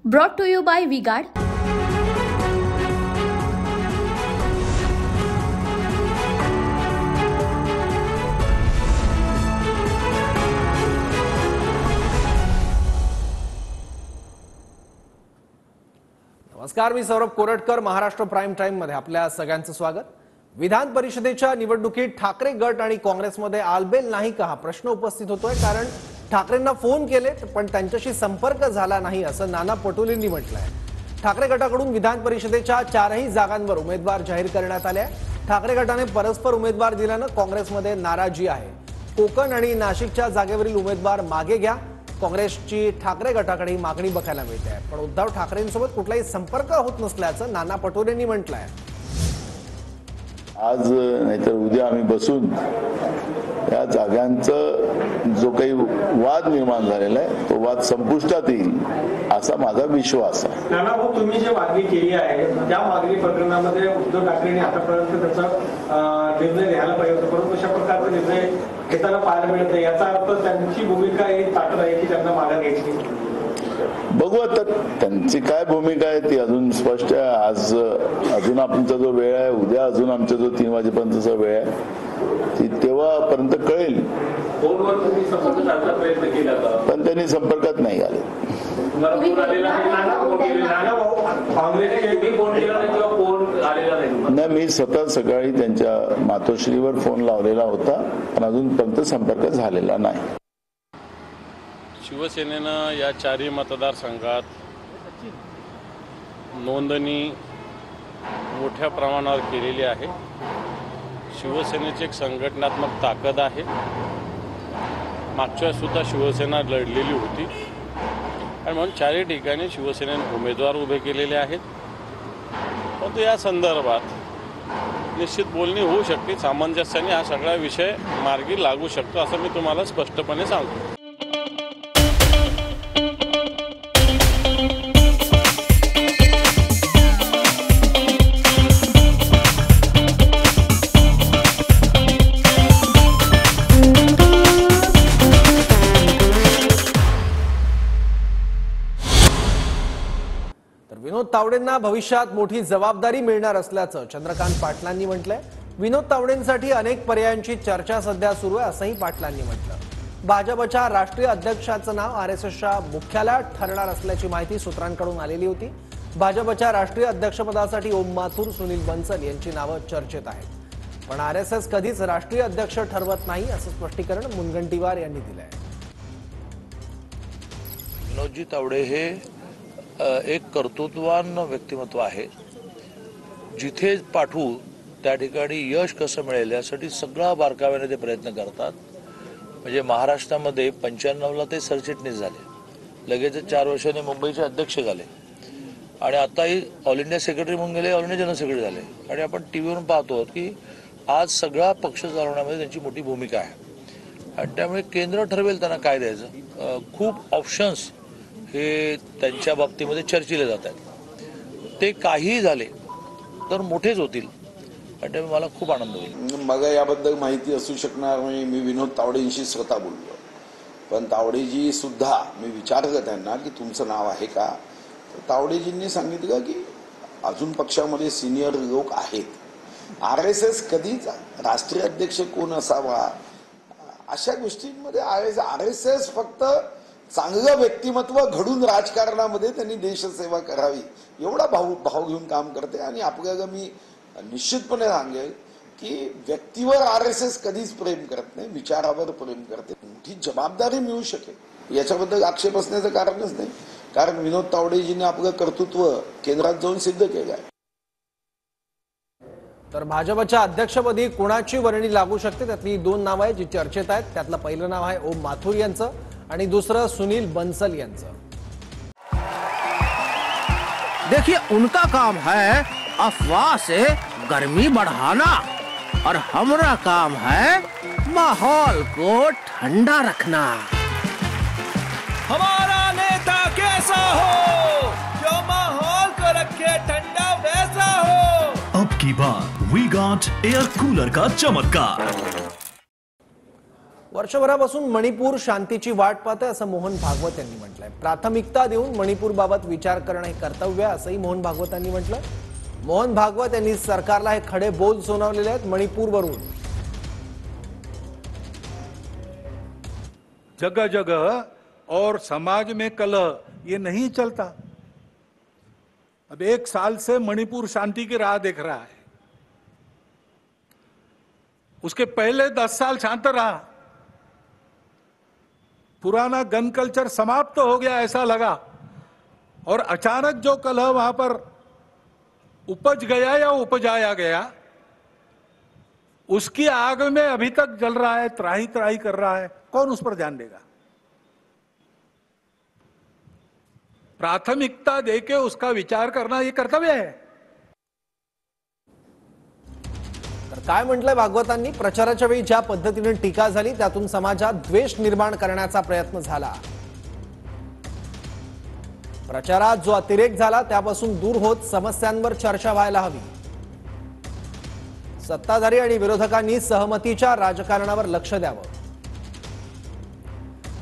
Brought to you by V-Guard. नमस्कार, मी Saurabh Koratkar. Maharashtra prime time मध्ये आपल्या सगळ्यांचं स्वागत. विधान परिषदेच्या निवडणुकीत ठाकरे गट आणि काँग्रेसमध्ये आलबेल नाही का हा प्रश्न उपस्थित होतोय. कारण ठाकरेंना फोन केले पण त्यांच्याशी संपर्क झाला नाही असं नाना पटोलेंनी म्हटलंय. ठाकरे गटाकडून विधान परिषदेच्या 4ही जागांवर उमेदवार जाहीर करण्यात आले. ठाकरे गटाने परस्पर उमेदवार दिल्यानं काँग्रेसमध्ये नाराजी आहे. कोकण आणि नाशिकच्या जागेवरील उमेदवार मागे घ्या, काँग्रेसची ठाकरे गटाकडे मागणी बघायला मिळते. पण उद्धव ठाकरेंसोबत कुठलाही संपर्क होत नसल्याचं नाना पटोलेंनी म्हटलंय. आज नाहीतर उद्या आम्ही बसून या जागांचं जो काही वाद निर्माण झालेला आहे तो वाद संपुष्टात येईल असा माझा विश्वास आहे. नाना भाऊ, तुम्ही जे मागणी केली आहे त्या मागणी प्रकरणामध्ये उद्धव ठाकरेंनी आतापर्यंत त्याचा निर्णय घ्यायला पाहिजे होता, परंतु अशा प्रकारचा निर्णय घेताना पाहायला मिळत नाही. याचा अर्थ त्यांची भूमिका ही ताकद आहे की त्यांना माघार घ्यायची. बघू आता त्यांची काय भूमिका आहे ती अजून स्पष्ट आहे. आज अजून आमचा जो वेळ आहे, उद्या अजून आमचा जो 3 वाजेपर्यंतचा वेळ आहे ती तेव्हापर्यंत कळेल. फोनवर तुम्ही संपर्क साधण्याचा प्रयत्न केला पण त्यांनी संपर्कात नाही आले. नाही, मी स्वतः सकाळी त्यांच्या मातोश्रीवर फोन लावलेला होता पण अजूनपर्यंत संपर्क झालेला नाही. शिवसेनेनं या 4ही मतदारसंघात नोंदणी मोठ्या प्रमाणावर केलेली आहे. शिवसेनेची एक संघटनात्मक ताकद आहे. मागच्या सुद्धा शिवसेना लढलेली होती आणि म्हणून 4ही ठिकाणी शिवसेनेने उमेदवार उभे केलेले आहेत. परंतु या संदर्भात निश्चित बोलणी होऊ शकते. सामंजस्याने हा सगळा विषय मार्गी लागू शकतो असं मी तुम्हाला स्पष्टपणे सांगतो. विनोद तावडेंना भविष्यात मोठी जबाबदारी मिळणार असल्याचं चंद्रकांत पाटलांनी म्हटलंय. विनोद तावडेंसाठी अनेक पर्यायांची चर्चा सध्या सुरू आहे असंही पाटलांनी म्हटलं. भाजपच्या राष्ट्रीय अध्यक्षाचं नाव आरएसएसच्या मुख्यालयात ठरणार असल्याची माहिती सूत्रांकडून आलेली होती. भाजपच्या राष्ट्रीय अध्यक्षपदासाठी ओम माथुर, सुनील बन्सल यांची नावं चर्चेत आहेत. पण आरएसएस कधीच राष्ट्रीय अध्यक्ष ठरवत नाही असं स्पष्टीकरण मुनगंटीवार यांनी दिलंय. विनोदजी तावडे हे एक कर्तृत्ववान व्यक्तिमत्व आहे. जिथे पाठवू त्या ठिकाणी यश कसं मिळेल यासाठी सगळा बारकाव्याने ते प्रयत्न करतात. म्हणजे महाराष्ट्रामध्ये 95ला ते सरचिटणीस झाले, लगेच 4 वर्षांनी मुंबईचे अध्यक्ष झाले आणि आताही ऑल इंडिया सेक्रेटरी म्हणून गेले, ऑल इंडिया जनरल सेक्रेटरी झाले. आणि आपण टीव्हीवरून पाहतो की आज सगळा पक्ष चालवण्यामध्ये त्यांची मोठी भूमिका आहे आणि त्यामुळे केंद्र ठरवेल त्यांना काय द्यायचं. खूप ऑप्शन्स हे त्यांच्या बाबतीमध्ये चर्चिले जात आहेत. ते काहीही झाले तर मोठेच होतील आणि त्यामुळे मला खूप आनंद होईल. मला याबद्दल माहिती असू शकणार नाही. मी विनोद तावडेंशी स्वतः बोललो, पण तावडेजी सुद्धा मी विचारलं त्यांना की तुमचं नाव आहे का. तावडेजींनी सांगितलं की अजून पक्षामध्ये सिनियर लोक आहेत. आरएसएस कधीच राष्ट्रीय अध्यक्ष कोण असावा अशा गोष्टींमध्ये आरएसएस फक्त चांगलं व्यक्तिमत्व घडून राजकारणामध्ये त्यांनी देशसेवा करावी एवढा भाव घेऊन काम करते. आणि आपल्याला मी निश्चितपणे सांगेल की व्यक्तीवर आरएसएस कधीच प्रेम करत नाही, विचारावर प्रेम करते. मोठी जबाबदारी मिळू शकेल याच्याबद्दल आक्षेप असण्याचं कारणच नाही, कारण विनोद तावडेजींनी आपलं कर्तृत्व केंद्रात जाऊन सिद्ध केलं आहे. तर भाजपच्या अध्यक्षपदी कोणाची वर्णी लागू शकते त्यातली 2 नावं आहेत जी चर्चेत आहेत. त्यातलं पहिलं नाव आहे ओम माथुर यांचं आणि दुसरं सुनील बन्सल यांचं. देखिए, उनका काम है अफवाह से गर्मी बढ़ाना और हमारा काम है माहौल को ठंडा रखना. हमारा नेता कैसा हो जो माहौल को रखे ठंडा वैसा हो. अब की बात वी गॉट एयर कूलर का चमत्कार. वर्षभरापासून मणिपूर शांतीची वाट पाहते असं मोहन भागवत यांनी म्हटलंय. प्राथमिकता देऊन मणिपूरबाबत विचार करणं हे कर्तव्य आहे असंही मोहन भागवत यांनी म्हटलं. मोहन भागवत यांनी सरकारला हे खडे बोल सुनावलेले आहेत. मणिपूरवरून जगह जगह और समाज में कलह ये नहीं चलता. अब 1 साल से मणिपुर शांति की राह देख रहा है. उसके पहले 10 साल शांत रहा. पुराना गन कल्चर समाप्त हो गया ऐसा लगा, और अचानक जो कलह वहां पर उपज गया या उपजाया गया, उसकी आग में अभी तक जल रहा है, त्राही त्राही कर रहा है. कौन उस पर ध्यान देगा? प्राथमिकता देके उसका विचार करना ये कर्तव्य है. तर काय म्हटलंय भागवतांनी? प्रचाराच्या वेळी ज्या पद्धतीने टीका झाली त्यातून समाजात द्वेष निर्माण करण्याचा प्रयत्न झाला. प्रचारात जो अतिरेक झाला त्यापासून दूर होत समस्यांवर चर्चा व्हायला हवी. सत्ताधारी आणि विरोधकांनी सहमतीच्या राजकारणावर लक्ष द्यावं.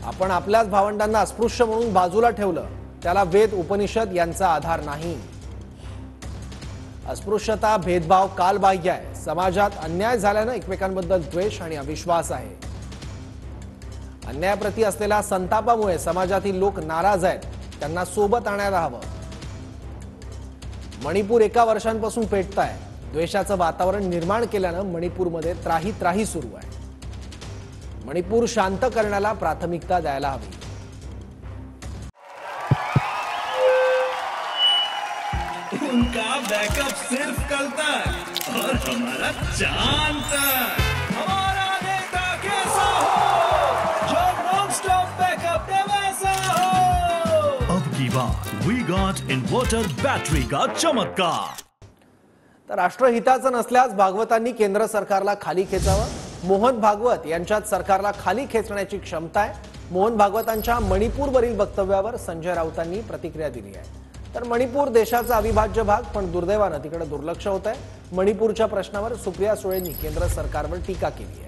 आपण आपल्याच भावंडांना अस्पृश्य म्हणून बाजूला ठेवलं, त्याला वेद उपनिषद यांचा आधार नाही. अस्पृश्यता भेदभाव कालबाह्य आहे. समाजात अन्याय झाल्यानं एकमेकांबद्दल द्वेष आणि अविश्वास आहे. अन्यायाप्रती असलेल्या संतापामुळे समाजातील लोक नाराज आहेत. त्यांना सोबत आणायला हवं. मणिपूर एका वर्षांपासून पेटतंय. द्वेषाचं वातावरण निर्माण केल्यानं मणिपूरमध्ये त्राही त्राही सुरू आहे. मणिपूर शांत करण्याला प्राथमिकता द्यायला हवी. उनका बैकअप सिर्फ कल तक और हमारा चांद तक. हमारा नेता कैसा हो जो नॉन स्टॉप बैकअप दे वैसा हो. अब की बार वी गॉट इन्वर्टर बैटरी का चमत्कार. तर राष्ट्रहिताचं नसल्यास भागवतांनी केंद्र सरकारला खाली खेचावं. मोहन भागवत यांच्यात सरकारला खाली खेचण्याची क्षमता आहे. मोहन भागवतांच्या मणिपूरवरील वक्तव्यावर संजय राऊतांनी प्रतिक्रिया दिली आहे. तर मणिपूर देशाचा अविभाज्य भाग, पण दुर्दैवानं तिकडे दुर्लक्ष होत आहे. मणिपूरच्या प्रश्नावर सुप्रिया सुळेंनी केंद्र सरकारवर टीका केली आहे.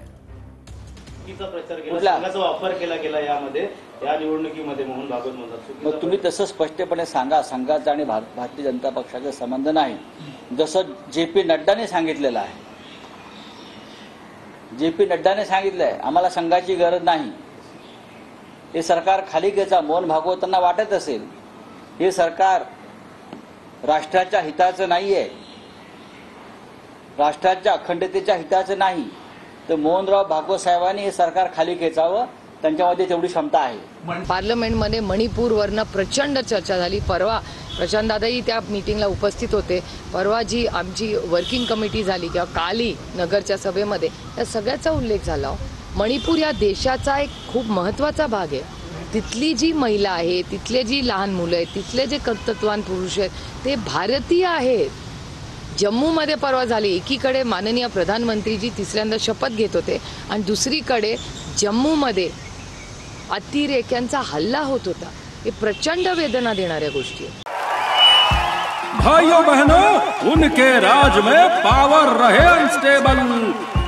संघाचा वापर केला गेला यामध्ये, या निवडणुकीमध्ये मोहन भागवत म्हणतात. मग तुम्ही तसं स्पष्टपणे सांगा, संघाचा आणि भारतीय जनता पक्षाचा संबंध नाही, जसं जे.पी. नड्डाने सांगितलेलं आहे. जे.पी. नड्डाने सांगितलंय आम्हाला संघाची गरज नाही. हे सरकार खाली घ्यायचा मोहन भागवतांना वाटत असेल. हे सरकार राष्ट्राच्या हिताचं नाहीये, राष्ट्राच्या अखंडतेच्या हिताचं नाही. तर मोहनराव भागवत साहेबांनी हे सरकार खाली खेचावं, त्यांच्यामध्ये तेवढी क्षमता आहे. पार्लमेंटमध्ये मणिपूरवरनं प्रचंड चर्चा झाली. परवा प्रशांत दादाही त्या मीटिंगला उपस्थित होते. परवा जी आमची वर्किंग कमिटी झाली किंवा काली नगरच्या सभेमध्ये त्या सगळ्याचा उल्लेख झाला. मणिपूर या देशाचा एक खूप महत्त्वाचा भाग आहे. तिथली जी महिला आहे, तिथले जी लहान मुलं आहेत, तिथले जे कर्तृत्ववान पुरुष आहेत ते भारतीय आहेत. जम्मूमध्ये परवा झाली, एकीकडे माननीय प्रधानमंत्रीजी तिसऱ्यांदा शपथ घेत होते आणि दुसरीकडे जम्मूमध्ये अतिरेक्यांचा हल्ला होत होता. हे प्रचंड वेदना देणाऱ्या गोष्टी आहेत. भाइयों बहनों, उनके राज में पावर रहे अनस्टेबल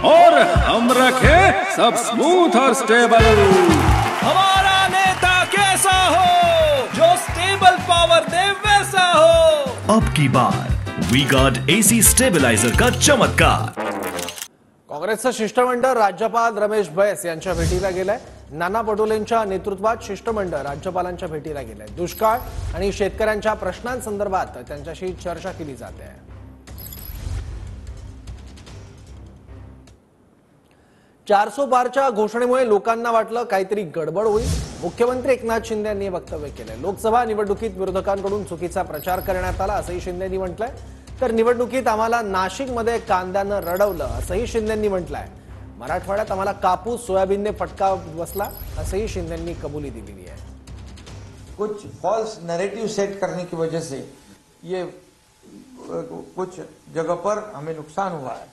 और हम रखे सब स्मूथ और स्टेबल. हमारा नेता कैसा हो जो स्टेबल पावर दे वैसा हो. अब की बार वी गॉट एसी स्टेबलाइजर का चमत्कार. काँग्रेसचं शिष्टमंडळ राज्यपाल रमेश बैस यांच्या भेटीला गेलंय. नाना पटोलेंच्या नेतृत्वात शिष्टमंडळ राज्यपालांच्या भेटीला गेलंय. दुष्काळ आणि शेतकऱ्यांच्या प्रश्नांसंदर्भात त्यांच्याशी चर्चा केली जाते. 400 पारच्या घोषणेमुळे लोकांना वाटलं काहीतरी गडबड होईल. मुख्यमंत्री एकनाथ शिंदे यांनी वक्तव्य केलंय. लोकसभा निवडणुकीत विरोधकांकडून चुकीचा प्रचार करण्यात आला असंही शिंदेंनी म्हटलंय. तर निवडणुकीत आम्हाला नाशिकमध्ये कांद्यानं रडवलं असंही शिंदेंनी म्हटलंय. मराठवाड्यात आम्हाला कापूस सोयाबीनने फटका बसला असंही शिंदेंनी कबुली दिलेली आहे. कुछ फॉल्स नैरेटिव सेट करने की वजह से ये कुछ जगह पर हमें नुकसान हुआ है.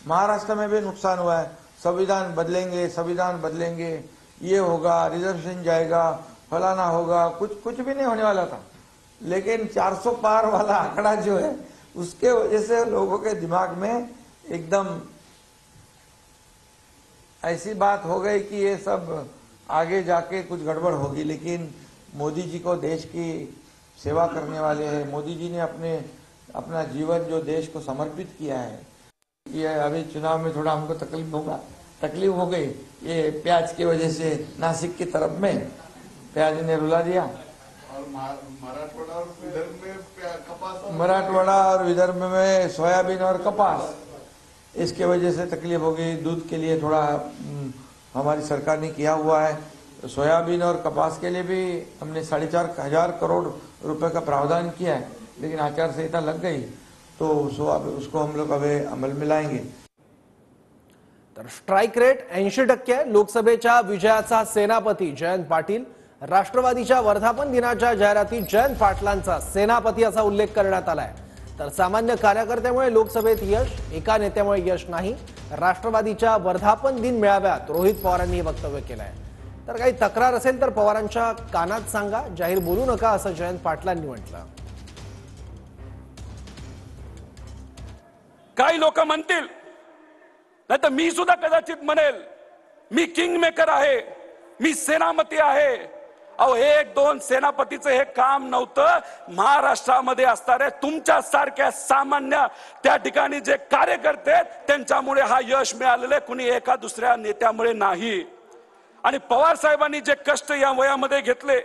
महाराष्ट्र में भी नुकसान हुआ है. संविधान बदलेंगे, ये होगा, रिजर्वेशन जाएगा, फलाना होगा, कुछ भी नहीं होने वाला था. लेकिन 400 पार वाला आंकड़ा जो है उसके वजह से लोगों के दिमाग में एकदम ऐसी बात हो गई कि ये सब आगे जाके कुछ गड़बड़ होगी, लेकिन मोदी जी को देश की सेवा करने वाले हैं। मोदी जी ने अपना जीवन जो देश को समर्पित किया है। ये अभी चुनाव में थोड़ा हमको तकलीफ हो गई, ये प्याज की वजह से नासिक की तरफ में प्याज ने रुला दिया। मराठवाड़ा और विदर्भ में सोयाबीन और कपास, इसके वजह से तकलीफ हो गई। दूध के लिए थोड़ा हमारी सरकार ने किया हुआ है। सोयाबीन और कपास के लिए भी हमने 4,500 करोड़ रुपए का प्रावधान किया है, लेकिन आचार संहिता लग गई तो उसको हम लोग अभी अमल में लाएंगे। तर स्ट्राइक रेट 80% आहे। लोकसभेच्या विजयाचा सेनापती जयंत पाटील, राष्ट्रवादीच्या वर्धापन दिनाच्या जाहिरातीत जयंत पाटलांचा सेनापती असा उल्लेख करण्यात आलाय। तर सामान्य कार्यकर्त्यामुळे लोकसभेत यश, एका नेत्यामुळे यश नाही। राष्ट्रवादीच्या वर्धापन दिन मेळाव्यात रोहित पवारांनी हे वक्तव्य केलंय। तर काही तक्रार असेल तर पवारांच्या कानात सांगा, जाहीर बोलू नका असं जयंत पाटलांनी म्हटलं। काही लोक म्हणतील, नाही तर मी सुद्धा कदाचित म्हणेल, मी किंग मेकर आहे, मी सेनापती आहे। अहो 1-2 सेनापतीचं हे काम नव्हतं। महाराष्ट्रामध्ये असणारे तुमच्या सारख्या सामान्य त्या ठिकाणी जे कार्यकर्ते त्यांच्यामुळे हा यश मिळालेले, कुणी एका दुसऱ्या नेत्यामुळे नाही। आणि पवार साहेबांनी जे कष्ट या वयामध्ये घेतले,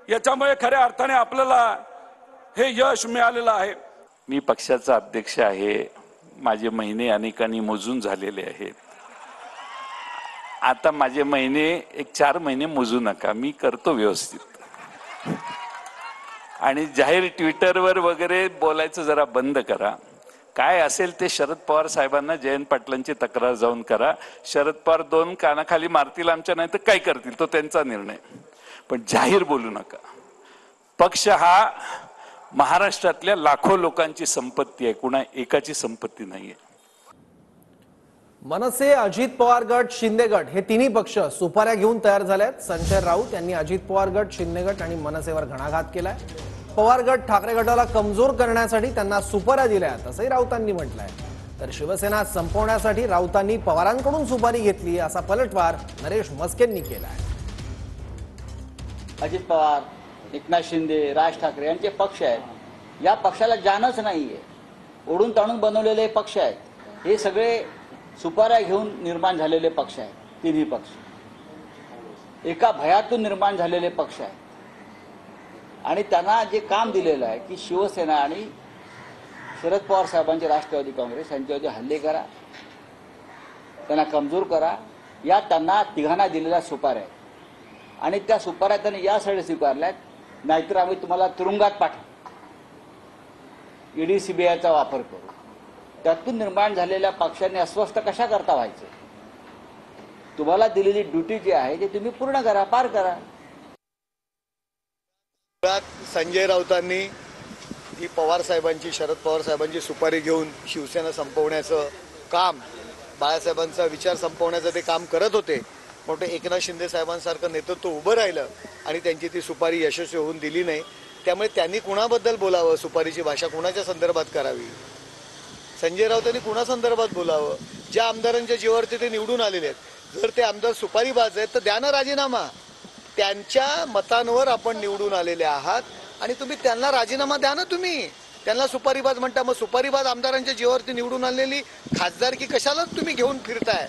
याच्यामुळे खऱ्या अर्थाने आपल्याला हे यश मिळालेलं आहे। मी पक्षाचा अध्यक्ष आहे, माझे महिने अनेकांनी मोजून झालेले आहेत। आता माझे महिने 4 महिने मोजू नका, मी करतो व्यवस्थित। आणि जाहीर ट्विटरवर वगैरे बोलायचं जरा बंद करा। काय असेल ते शरद पवार साहेबांना, जयंत पाटलांची तक्रार जाऊन करा। शरद पवार 2 कानाखाली मारतील आमच्या, नाही तर काय करतील तो त्यांचा निर्णय, पण जाहीर बोलू नका। पक्ष हा महाराष्ट्रातल्या लाखो लोकांची संपत्ती आहे, कुणा एकाची संपत्ती नाहीये। मनसे, अजित पवार गट, शिंदे गट हे तिन्ही पक्ष सुपाऱ्या घेऊन तयार झालेत। संजय राऊत यांनी अजित पवार गट, शिंदे गट आणि मनसेवर घणाघात केलाय। पवार गट ठाकरे गटाला कमजोर करण्यासाठी त्यांना सुपाऱ्या दिल्यात असंही राऊतांनी म्हटलंय। तर शिवसेना संपवण्यासाठी राऊतांनी पवारांकडून सुपारी घेतली असा पलटवार नरेश मस्केंनी केलाय। अजित पवार, एकनाथ शिंदे, राज ठाकरे यांचे पक्ष आहेत। या पक्षाला जानच नाहीये, ओढून ताणून बनवलेले पक्ष आहेत। हे सगळे सुपाऱ्या घेऊन निर्माण झालेले पक्ष आहेत। तिन्ही पक्ष एका भयातून निर्माण झालेले पक्ष आहेत। आणि त्यांना जे काम दिलेलं आहे की शिवसेना आणि शरद पवार साहेबांचे राष्ट्रवादी काँग्रेस यांच्यावरती हल्ले करा, त्यांना कमजोर करा, या त्यांना तिघांना दिलेल्या सुपाऱ्या आहेत। आणि त्या सुपाऱ्या त्यांनी यासाठी स्वीकारल्यात, नाहीतर आम्ही तुम्हाला तुरुंगात पाठवू, ईडी सीबीआयचा वापर करू। त्यातून निर्माण झालेल्या पक्षांनी अस्वस्थ कशा करता व्हायचं? तुम्हाला दिलेली ड्युटी जी आहे ते तुम्ही पूर्ण करा, पार करा। संजय राऊतांनी ही पवार साहेबांची, शरद पवार साहेबांची सुपारी घेऊन शिवसेना संपवण्याचं काम, बाळासाहेबांचा विचार संपवण्याचं ते काम करत होते। पण ते एकनाथ शिंदे साहेबांसारखं नेतृत्व उभं राहिलं आणि त्यांची ती सुपारी यशस्वी होऊन दिली नाही। त्यामुळे त्यांनी कुणाबद्दल बोलावं, सुपारीची भाषा कुणाच्या संदर्भात करावी, संजय राऊतांनी कुणा संदर्भात बोलावं? ज्या आमदारांच्या जीवावरती ते निवडून आलेले आहेत, जर ते आमदार सुपारीबाज आहेत तर द्या ना राजीनामा। त्यांच्या मतांवर आपण निवडून आलेले आहात आणि तुम्ही त्यांना राजीनामा द्या ना। तुम्ही त्यांना सुपारीबाज म्हणता, मग सुपारीबाज आमदारांच्या जीवावरती निवडून आलेली खासदारकी कशाला तुम्ही घेऊन फिरताय?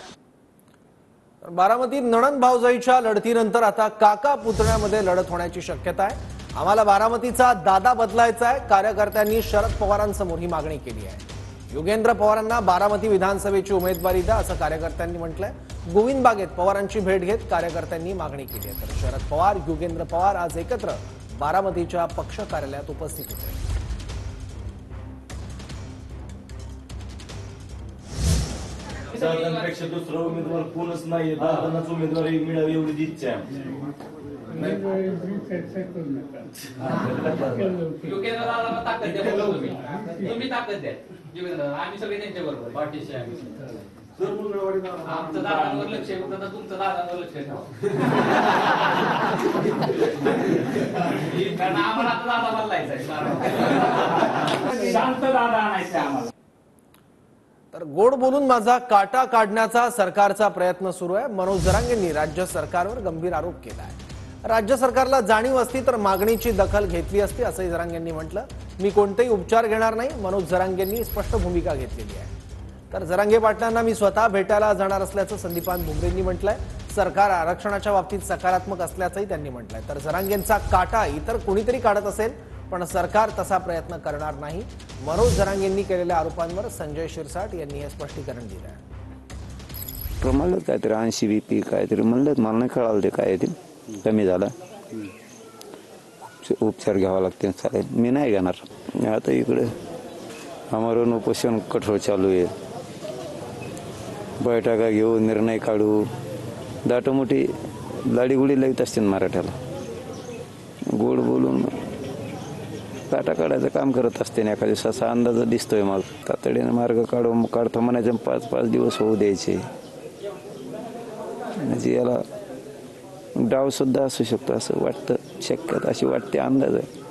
बारामतीत नणंद भाऊजाईच्या लढतीनंतर आता काका पुतण्यामध्ये लढत होण्याची शक्यता आहे। आम्हाला बारामतीचा दादा बदलायचा आहे, कार्यकर्त्यांनी शरद पवारांसमोर ही मागणी केली आहे। योगेंद्र पवारांना बारामती विधानसभेची उमेदवारी द्या असं कार्यकर्त्यांनी म्हटलंय। गोविंद बागेत पवारांची भेट घेत कार्यकर्त्यांनी मागणी केली आहे। तर शरद पवार, योगेंद्र पवार आज एकत्र बारामतीच्या पक्ष कार्यालयात उपस्थित होते। दादांपेक्षा दुसरा उमेदवार कोणच नाहीये, दादांनाच उमेदवारी मिळावी एवढी इच्छा आहे। तुम्ही ताकद द्या, आम्ही सगळे त्यांच्या बरोबर पाठीशी आहे। आमचं दादांवर लक्ष आहे, फक्त तुमचं दादांवर लक्ष ठेवा, कारण आम्हाला आता दादा बदलायचा आहे, शांत दादा आणायचा आम्हाला। तर गोड बोलून माझा काटा काढण्याचा सरकारचा प्रयत्न सुरू आहे. मनोज जरांगेंनी राज्य सरकारवर गंभीर आरोप केला आहे. राज्य सरकारला जाणीव असती तर मागणीची दखल घेतली असती असंही जरांगेंनी म्हटलं. मी कोणतेही उपचार घेणार नाही, मनोज जरांगेंनी स्पष्ट भूमिका घेतलेली आहे. तर जरांगे पाटलांना मी स्वतः भेटायला जाणार असल्याचं संदीपान भुमरेंनी म्हटलंय. सरकार आरक्षणाच्या बाबतीत सकारात्मक असल्याचंही त्यांनी म्हटलंय. तर जरांगेंचा काटा इतर कोणीतरी काढत असेल पण सरकार तसा प्रयत्न करणार नाही. मनोज जरांगेंनी केलेल्या आरोपांवर संजय शिरसाट यांनी हे स्पष्टीकरण दिलं आहे. म्हणलं काहीतरी 80 BP काहीतरी म्हणलं, मला नाही कळालं ते काय ते कमी झाला, उपचार घ्यावा लागते. चालेल, मी नाही घेणार. आता इकडे आमरण उपोषण कठोर चालू आहे. बैठका घेऊ, निर्णय काढू, दाटोमोठी लाडीगुडी लावित असते मराठ्याला. गोड बोलून काटा काढायचं काम करत असते. एका दिवसाचा अंदाज दिसतोय. मग तातडीने मार्ग काढतो म्हणायचं. 5-5 दिवस होऊ द्यायचे. म्हणजे याला डाव सुद्धा असू शकतो असं वाटतं. शक्यता अशी वाटते, अंदाज आहे.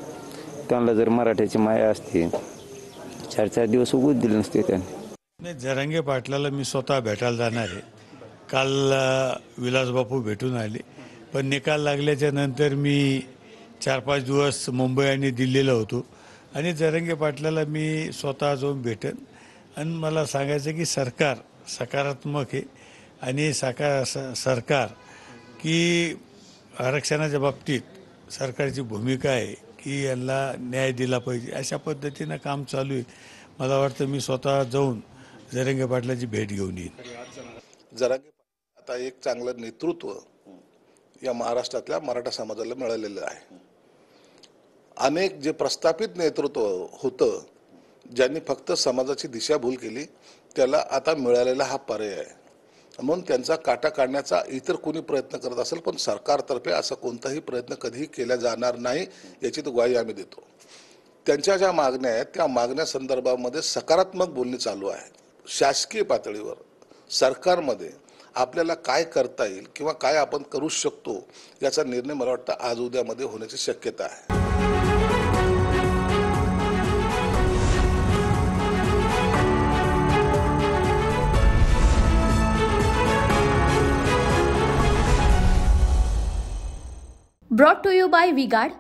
त्यांना जर मराठ्याची माया असते 4-4 दिवस उगूच दिले नसते त्यांनी. जरांगे पाटलाला मी स्वतः भेटायला जाणार आहे. काल विलासबापू भेटून आले, पण निकाल लागल्याच्या नंतर मी 4-5 दिवस मुंबई आणि दिल्लीला होतो. आणि जरांगे पाटलाला मी स्वतः जाऊन भेटेन. आणि मला सांगायचं की सरकार सकारात्मक आहे आणि सरकार की आरक्षणाच्या बाबतीत सरकारची भूमिका आहे की यांना न्याय दिला पाहिजे, अशा पद्धतीनं काम चालू आहे. मला वाटतं मी स्वतः जाऊन जरांगे पाटलाची भेट घेऊन येईन. जरांगे आता एक चांगलं नेतृत्व या महाराष्ट्रातल्या मराठा समाजाला मिळालेलं आहे. अनेक जे प्रस्थापित नेतृत्व होतं, ज्यांनी फक्त समाजाची दिशाभूल केली, त्याला आता मिळालेला हा पर्याय आहे. म्हणून त्यांचा काटा काढण्याचा इतर कोणी प्रयत्न करत असेल, पण सरकारतर्फे असा कोणताही प्रयत्न कधीही केला जाणार नाही याची तो ग्वाही आम्ही देतो. त्यांच्या ज्या मागण्या आहेत त्या मागण्या संदर्भामध्ये सकारात्मक बोलणी चालू आहे. शासकीय पातळीवर सरकारमध्ये आपल्याला काय करता येईल किंवा काय आपण करू शकतो याचा निर्णय मला वाटतं आज उद्यामध्ये होण्याची शक्यता आहे. Brought to you by V-Guard,